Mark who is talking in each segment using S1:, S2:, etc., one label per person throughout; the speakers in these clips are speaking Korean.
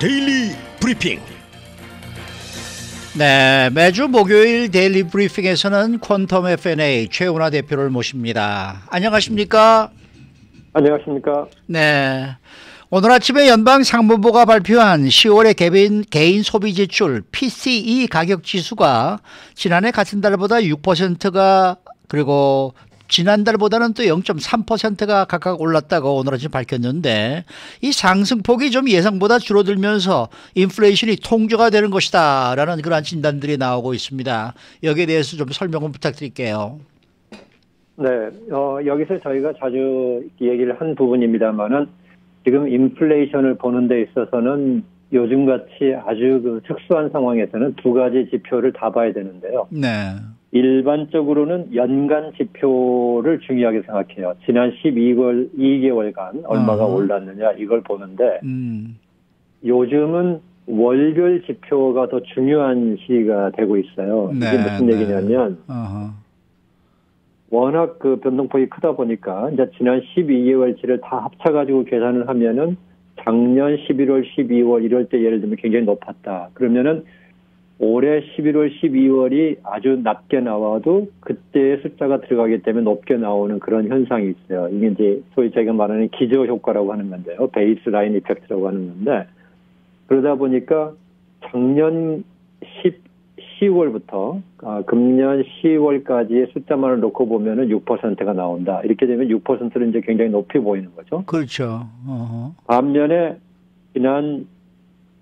S1: 데일리 브리핑.
S2: 네, 매주 목요일 데일리 브리핑에서는 퀀텀 F&A 최은하 대표를 모십니다. 안녕하십니까?
S3: 안녕하십니까?
S2: 네, 오늘 아침에 연방 상무부가 발표한 10월의 개인 소비 지출 PCE 가격 지수가 지난해 같은 달보다 6%가 그리고 지난달보다는 또 0.3%가 각각 올랐다고 오늘 아침 밝혔는데, 이 상승폭이 좀 예상보다 줄어들면서 인플레이션이 통제가 되는 것이다 라는 그런 진단들이 나오고 있습니다. 여기에 대해서 좀 설명을 부탁드릴게요.
S3: 네, 여기서 저희가 자주 얘기를 한 부분입니다만은, 지금 인플레이션을 보는 데 있어서는 요즘같이 아주 그 특수한 상황에서는 두 가지 지표를 다 봐야 되는데요.
S2: 네.
S3: 일반적으로는 연간 지표를 중요하게 생각해요. 지난 2개월간 얼마가 올랐느냐 이걸 보는데, 요즘은 월별 지표가 더 중요한 시기가 되고 있어요.
S2: 네,
S3: 이게 무슨 얘기냐면, 워낙 그 변동폭이 크다 보니까 이제 지난 12개월치를 다 합쳐가지고 계산을 하면은 작년 11월, 12월 이럴 때 예를 들면 굉장히 높았다. 그러면은 올해 11월, 12월이 아주 낮게 나와도 그때의 숫자가 들어가기 때문에 높게 나오는 그런 현상이 있어요. 이게 이제 소위 저희가 말하는 기저 효과라고 하는 건데요. 베이스라인 이펙트라고 하는 건데, 그러다 보니까 작년 10월부터 금년 10월까지의 숫자만을 놓고 보면은 6%가 나온다. 이렇게 되면 6%는 이제 굉장히 높이 보이는 거죠.
S2: 그렇죠.
S3: 반면에 지난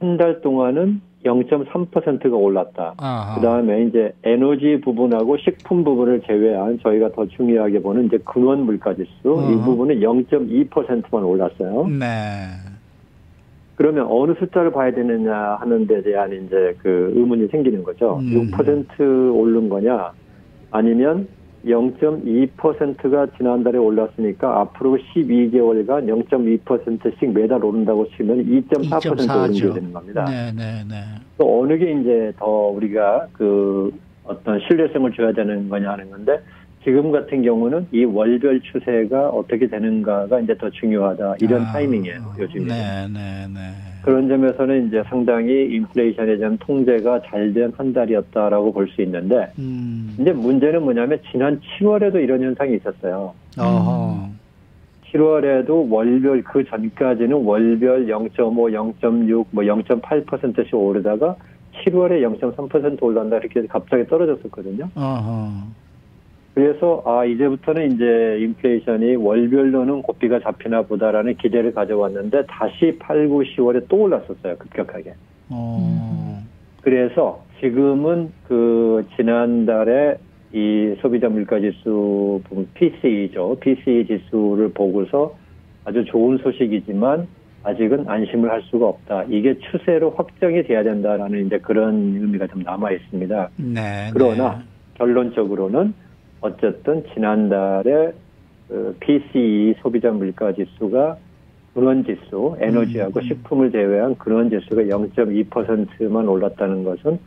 S3: 한 달 동안은 0.3%가 올랐다. 그 다음에 이제 에너지 부분하고 식품 부분을 제외한 저희가 더 중요하게 보는 이제 근원 물가 지수, 이 부분은 0.2%만 올랐어요.
S2: 네.
S3: 그러면 어느 숫자를 봐야 되느냐 하는 데 대한 이제 그 의문이 생기는 거죠. 6% 오른 거냐, 아니면 0.2%가 지난달에 올랐으니까 앞으로 12개월간 0.2%씩 매달 오른다고 치면 2.4% 오른 게 되는 겁니다. 또 어느 게 이제 더 우리가 그 어떤 신뢰성을 줘야 되는 거냐 하는 건데, 지금 같은 경우는 이 월별 추세가 어떻게 되는가가 이제 더 중요하다. 이런 타이밍이에요, 요즘에. 그런 점에서는 이제 상당히 인플레이션에 대한 통제가 잘 된 한 달이었다라고 볼 수 있는데, 이제 문제는 뭐냐면 지난 7월에도 이런 현상이 있었어요. 7월에도 월별, 그 전까지는 월별 0.5, 0.6, 뭐 0.8%씩 오르다가 7월에 0.3% 올랐다 이렇게 갑자기 떨어졌었거든요. 그래서 이제부터는 이제 인플레이션이 월별로는 고삐가 잡히나 보다라는 기대를 가져왔는데, 다시 8, 9, 10월에 또 올랐었어요, 급격하게. 그래서 지금은 그 지난달에 이 소비자 물가지수 PCE죠. PCE 지수를 보고서 아주 좋은 소식이지만 아직은 안심을 할 수가 없다. 이게 추세로 확정이 돼야 된다라는 이제 그런 의미가 좀 남아 있습니다. 그러나 결론적으로는 어쨌든 지난달에 그 PCE 소비자 물가 지수가 근원 지수, 에너지하고 식품을 제외한 근원 지수가 0.2%만 올랐다는 것은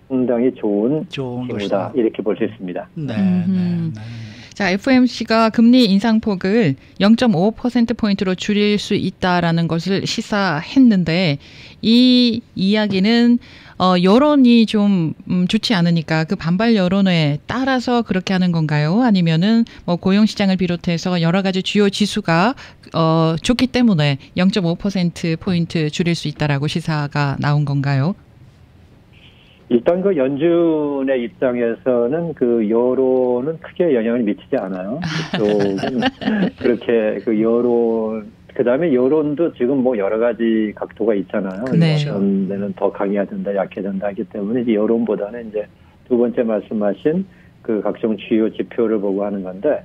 S3: 상당히 좋은 징후다. 이렇게 볼 수 있습니다.
S4: 자, FOMC가 금리 인상폭을 0.5%포인트로 줄일 수 있다라는 것을 시사했는데, 이 이야기는 여론이 좀 좋지 않으니까 그 반발 여론에 따라서 그렇게 하는 건가요? 아니면은 뭐 고용시장을 비롯해서 여러 가지 주요 지수가 좋기 때문에 0.5%포인트 줄일 수 있다라고 시사가 나온 건가요?
S3: 일단 그 연준의 입장에서는 그 여론은 크게 영향을 미치지 않아요. 그쪽은 그렇게 그 여론, 그 다음에 여론도 지금 뭐 여러 가지 각도가 있잖아요. 어떤 데는 더 강해야 된다, 약해야 된다 하기 때문에 이제 여론보다는 이제 두 번째 말씀하신 그 각종 주요 지표를 보고 하는 건데,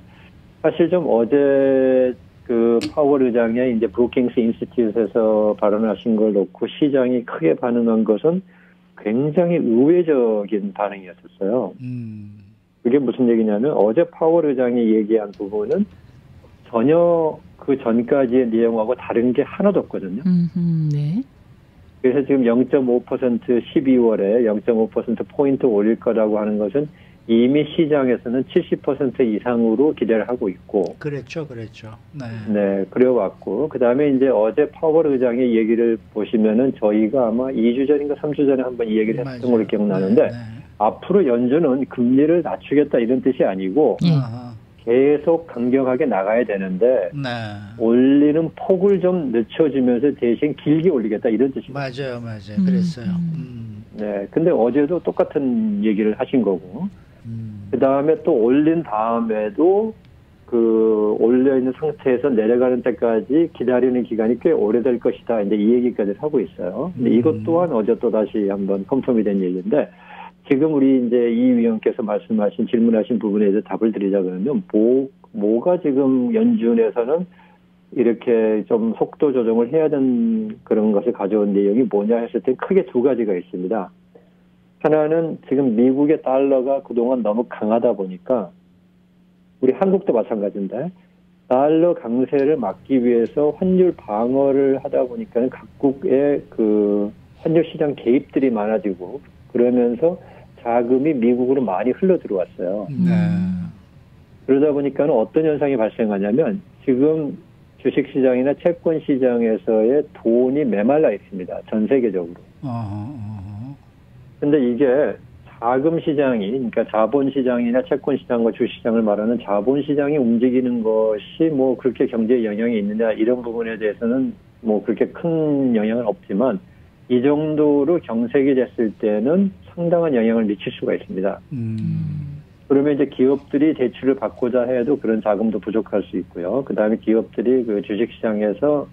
S3: 사실 좀 어제 그 파월 의장의 이제 브루킹스 인스티튜트에서 발언하신 걸 놓고 시장이 크게 반응한 것은 굉장히 의외적인 반응이었었어요. 그게 무슨 얘기냐면, 어제 파월 의장이 얘기한 부분은 전혀 그 전까지의 내용하고 다른 게 하나도 없거든요. 그래서 지금 0.5% 12월에 0.5%포인트 올릴 거라고 하는 것은 이미 시장에서는 70% 이상으로 기대를 하고 있고.
S2: 그랬죠. 네.
S3: 네, 그래왔고. 그 다음에 이제 어제 파월 의장의 얘기를 보시면은 저희가 아마 2주 전인가 3주 전에 한번 이 얘기를 했던 걸로 기억나는데, 네. 앞으로 연준은 금리를 낮추겠다 이런 뜻이 아니고, 계속 강경하게 나가야 되는데,
S2: 네.
S3: 올리는 폭을 좀 늦춰주면서 대신 길게 올리겠다 이런 뜻입니다.
S2: 맞아요. 그랬어요.
S3: 네, 근데 어제도 똑같은 얘기를 하신 거고, 그 다음에 또 올린 다음에도 그 올려있는 상태에서 내려가는 때까지 기다리는 기간이 꽤 오래될 것이다. 이제 이 얘기까지 하고 있어요. 근데 이것 또한 어제 또 다시 한번 컨펌이 된 얘기인데, 지금 우리 이제 이 위원께서 말씀하신 질문하신 부분에 대해서 답을 드리자 그러면 뭐가 지금 연준에서는 이렇게 좀 속도 조정을 해야 되는 그런 것을 가져온 내용이 뭐냐 했을 때 크게 두 가지가 있습니다. 하나는 지금 미국의 달러가 그동안 너무 강하다 보니까 우리 한국도 마찬가지인데 달러 강세를 막기 위해서 환율 방어를 하다 보니까 각국의 그 환율 시장 개입들이 많아지고 그러면서 자금이 미국으로 많이 흘러 들어왔어요. 그러다 보니까 어떤 현상이 발생하냐면 지금 주식시장이나 채권시장에서의 돈이 메말라 있습니다. 전 세계적으로. 근데 이게 자금시장이, 그러니까 자본시장이나 채권시장과 주식시장을 말하는 자본시장이 움직이는 것이 뭐 그렇게 경제에 영향이 있느냐 이런 부분에 대해서는 뭐 그렇게 큰 영향은 없지만 이 정도로 경색이 됐을 때는 상당한 영향을 미칠 수가 있습니다. 그러면 이제 기업들이 대출을 받고자 해도 그런 자금도 부족할 수 있고요. 그 다음에 기업들이 그 주식시장에서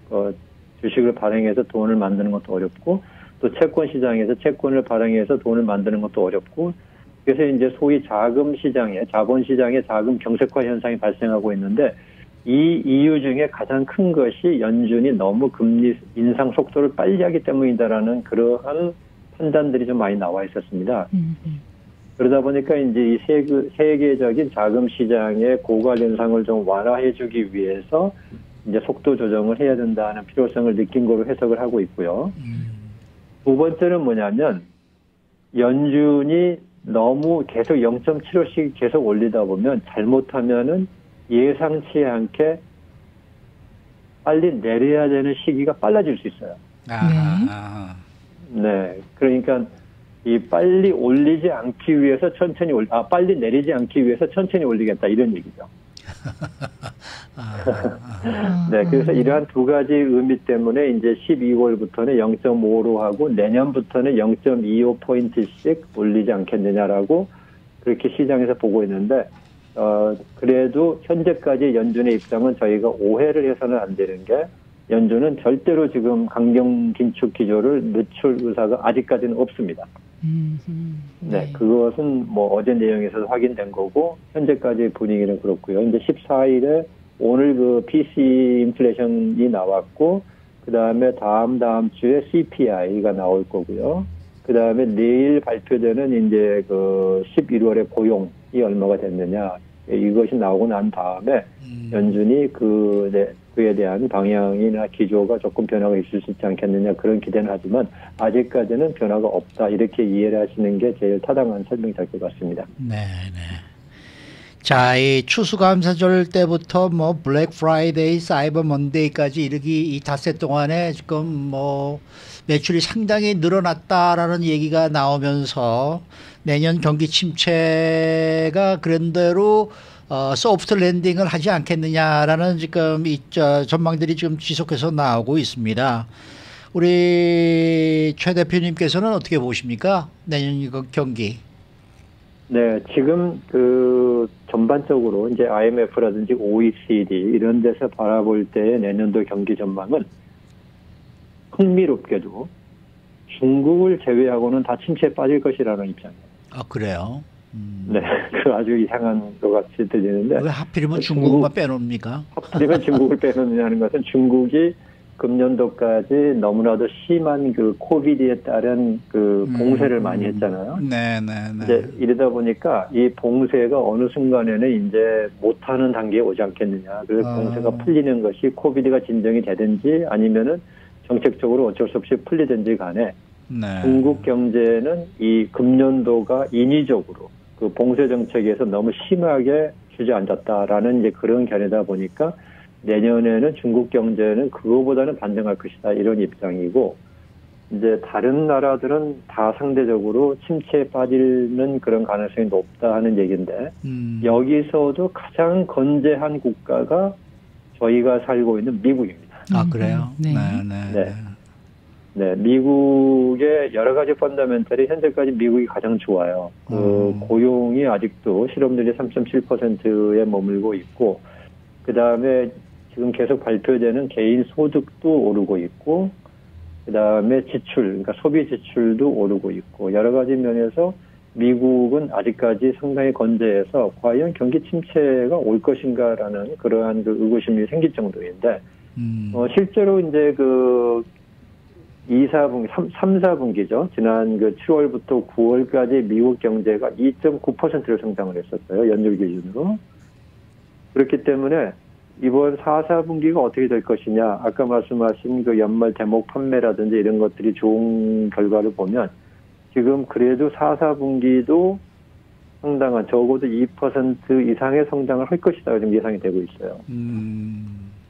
S3: 주식을 발행해서 돈을 만드는 것도 어렵고 또 채권시장에서 채권을 발행해서 돈을 만드는 것도 어렵고 그래서 이제 소위 자금시장에 자본시장의 자금 경색화 현상이 발생하고 있는데 이 이유 중에 가장 큰 것이 연준이 너무 금리 인상 속도를 빨리 하기 때문이다라는 그러한 판단들이 좀 많이 나와 있었습니다. 그러다 보니까 이제 이 세계적인 자금 시장의 고갈 현상을 좀 완화해주기 위해서 이제 속도 조정을 해야 된다는 필요성을 느낀 거로 해석을 하고 있고요. 두 번째는 뭐냐면 연준이 너무 계속 0.75씩 계속 올리다 보면 잘못하면은 예상치 않게 빨리 내려야 되는 시기가 빨라질 수 있어요. 네, 그러니까 이 빨리 올리지 않기 위해서 빨리 내리지 않기 위해서 천천히 올리겠다 이런 얘기죠. 네, 그래서 이러한 두 가지 의미 때문에 이제 12월부터는 0.5로 하고 내년부터는 0.25포인트씩 올리지 않겠느냐라고 그렇게 시장에서 보고 있는데, 그래도 현재까지 연준의 입장은 저희가 오해를 해서는 안 되는 게 연준은 절대로 지금 강경 긴축 기조를 늦출 의사가 아직까지는 없습니다. 네, 그것은 뭐 어제 내용에서도 확인된 거고 현재까지 분위기는 그렇고요. 이제 14일에 오늘 그 PC 인플레이션이 나왔고 그 다음에 다음 주에 CPI가 나올 거고요. 그 다음에 내일 발표되는 이제 그 11월에 고용이 얼마가 됐느냐 이것이 나오고 난 다음에 연준이 그에 대한 방향이나 기조가 조금 변화가 있을 수 있지 않겠느냐 그런 기대는 하지만 아직까지는 변화가 없다 이렇게 이해를 하시는 게 제일 타당한 설명이 될 것 같습니다.
S2: 네. 자, 이 추수감사절 때부터 뭐 블랙 프라이데이, 사이버 먼데이까지 이르기 이 닷새 동안에 지금 뭐 매출이 상당히 늘어났다라는 얘기가 나오면서 내년 경기 침체가 그런대로 소프트 랜딩을 하지 않겠느냐라는 지금 전망들이 지금 지속해서 나오고 있습니다. 우리 최 대표님께서는 어떻게 보십니까? 내년 경기?
S3: 네, 지금 그 전반적으로 이제 IMF라든지 OECD 이런 데서 바라볼 때의 내년도 경기 전망은 흥미롭게도 중국을 제외하고는 다 침체에 빠질 것이라는 입장이에요.
S2: 아, 그래요?
S3: 네, 그 아주 이상한 것 같이 들리는데.
S2: 왜 하필이면 중국만 빼놓습니까?
S3: 하필이면 중국을 빼놓느냐는 것은 중국이 금년도까지 너무나도 심한 그 코비드에 따른 그 봉쇄를 많이 했잖아요.
S2: 네.
S3: 이제 이러다 보니까 이 봉쇄가 어느 순간에는 이제 못하는 단계에 오지 않겠느냐. 그래서 봉쇄가 풀리는 것이 코비드가 진정이 되든지 아니면은 정책적으로 어쩔 수 없이 풀리든지 간에 중국 경제는 이 금년도가 인위적으로 그 봉쇄 정책에서 너무 심하게 주저앉았다라는 이제 그런 견해다 보니까 내년에는 중국 경제는 그거보다는 반등할 것이다 이런 입장이고 이제 다른 나라들은 다 상대적으로 침체에 빠지는 그런 가능성이 높다 하는 얘기인데 여기서도 가장 건재한 국가가 저희가 살고 있는 미국입니다.
S2: 아 그래요?
S4: 네.
S3: 네, 미국의 여러 가지 펀더멘털이 현재까지 미국이 가장 좋아요. 그 고용이 아직도 실업률이 3.7%에 머물고 있고, 그 다음에 지금 계속 발표되는 개인 소득도 오르고 있고, 그 다음에 지출, 그러니까 소비 지출도 오르고 있고, 여러 가지 면에서 미국은 아직까지 상당히 건재해서 과연 경기 침체가 올 것인가라는 그러한 그 의구심이 생길 정도인데, 실제로 이제 그 2, 4분기죠. 지난 그 7월부터 9월까지 미국 경제가 2.9%를 성장을 했었어요. 연율 기준으로. 그렇기 때문에 이번 4, 4분기가 어떻게 될 것이냐. 아까 말씀하신 그 연말 대목 판매라든지 이런 것들이 좋은 결과를 보면 지금 그래도 4, 4분기도 상당한 적어도 2% 이상의 성장을 할 것이다. 지금 예상이 되고 있어요.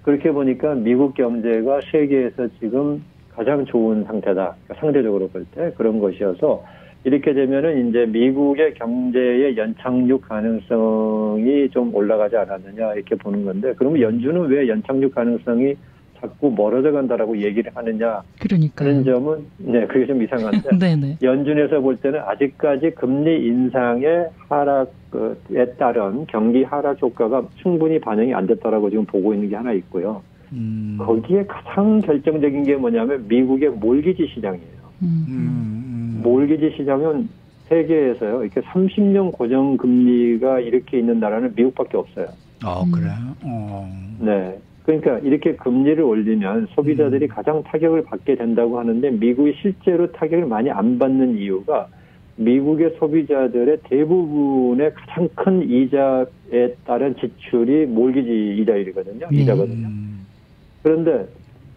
S3: 그렇게 보니까 미국 경제가 세계에서 지금 가장 좋은 상태다. 그러니까 상대적으로 볼 때 그런 것이어서 이렇게 되면은 이제 미국의 경제의 연착륙 가능성이 좀 올라가지 않았느냐 이렇게 보는 건데 그러면 연준은 왜 연착륙 가능성이 자꾸 멀어져 간다라고 얘기를 하느냐 하는 점은 네 그게 좀 이상한데 연준에서 볼 때는 아직까지 금리 인상의 하락에 따른 경기 하락 효과가 충분히 반영이 안 됐다라고 지금 보고 있는 게 하나 있고요. 거기에 가장 결정적인 게 뭐냐면 미국의 몰기지 시장이에요. 몰기지 시장은 세계에서요. 이렇게 30년 고정금리가 이렇게 있는 나라는 미국밖에 없어요.
S2: 그래요?
S3: 네. 그러니까 이렇게 금리를 올리면 소비자들이 가장 타격을 받게 된다고 하는데 미국이 실제로 타격을 많이 안 받는 이유가 미국의 소비자들의 대부분의 가장 큰 이자에 따른 지출이 몰기지 이자율이거든요. 이자거든요. 그런데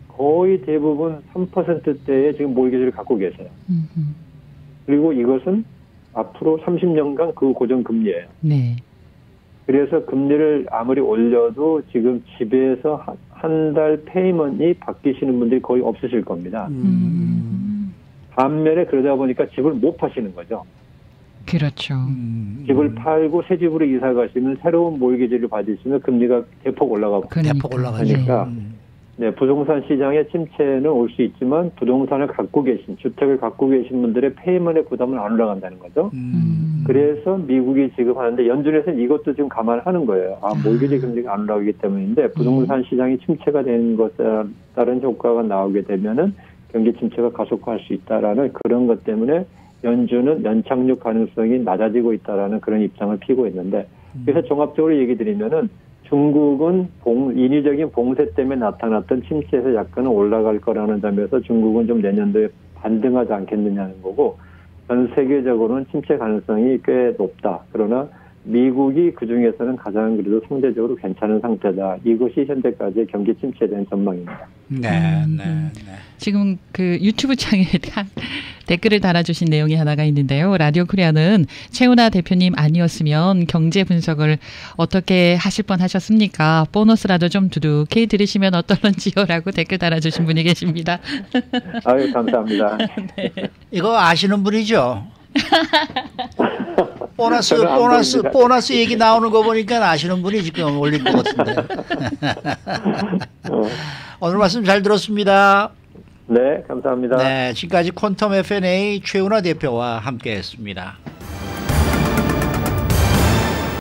S3: 거의 대부분 3%대의 지금 몰기지를 갖고 계세요. 그리고 이것은 앞으로 30년간 그 고정금리예요. 네. 그래서 금리를 아무리 올려도 지금 집에서 한 달 페이먼이 바뀌시는 분들이 거의 없으실 겁니다. 반면에 그러다 보니까 집을 못 파시는 거죠.
S4: 그렇죠.
S3: 집을 팔고 새 집으로 이사 가시면 새로운 몰기지를 받으시면 금리가 대폭 올라가고
S2: 대폭 올라가니까
S3: 네, 부동산 시장의 침체는 올 수 있지만 부동산을 갖고 계신 주택을 갖고 계신 분들의 페이먼의 부담은 안 올라간다는 거죠. 그래서 미국이 지금 하는데 연준에서는 이것도 지금 감안하는 거예요. 몰기지 금리가 안 올라가기 때문인데 부동산 시장이 침체가 되는 것에 따른 효과가 나오게 되면은 경기 침체가 가속화할 수 있다라는 그런 것 때문에 연준은 연착륙 가능성이 낮아지고 있다라는 그런 입장을 피고 있는데 그래서 종합적으로 얘기 드리면은 중국은 인위적인 봉쇄 때문에 나타났던 침체에서 약간은 올라갈 거라는 점에서 중국은 좀 내년도에 반등하지 않겠느냐는 거고 전 세계적으로는 침체 가능성이 꽤 높다. 그러나 미국이 그중에서는 가장 그래도 상대적으로 괜찮은 상태다. 이것이 현재까지의 경기 침체에 대한 전망입니다.
S2: 네.
S4: 지금 그 유튜브 창에 댓글을 달아주신 내용이 하나가 있는데요. 라디오 코리아는 최은하 대표님 아니었으면 경제 분석을 어떻게 하실 뻔하셨습니까? 보너스라도 좀 두둑히 들으시면 어떨런지요라고 댓글 달아주신 분이 계십니다.
S3: 아유 감사합니다.
S4: 네.
S2: 이거 아시는 분이죠? 보너스 얘기 나오는 거 보니까 아시는 분이 지금 올린 것 같은데. 오늘 말씀 잘 들었습니다.
S3: 네, 감사합니다.
S2: 네, 지금까지 퀀텀 F&A 최은하 대표와 함께했습니다.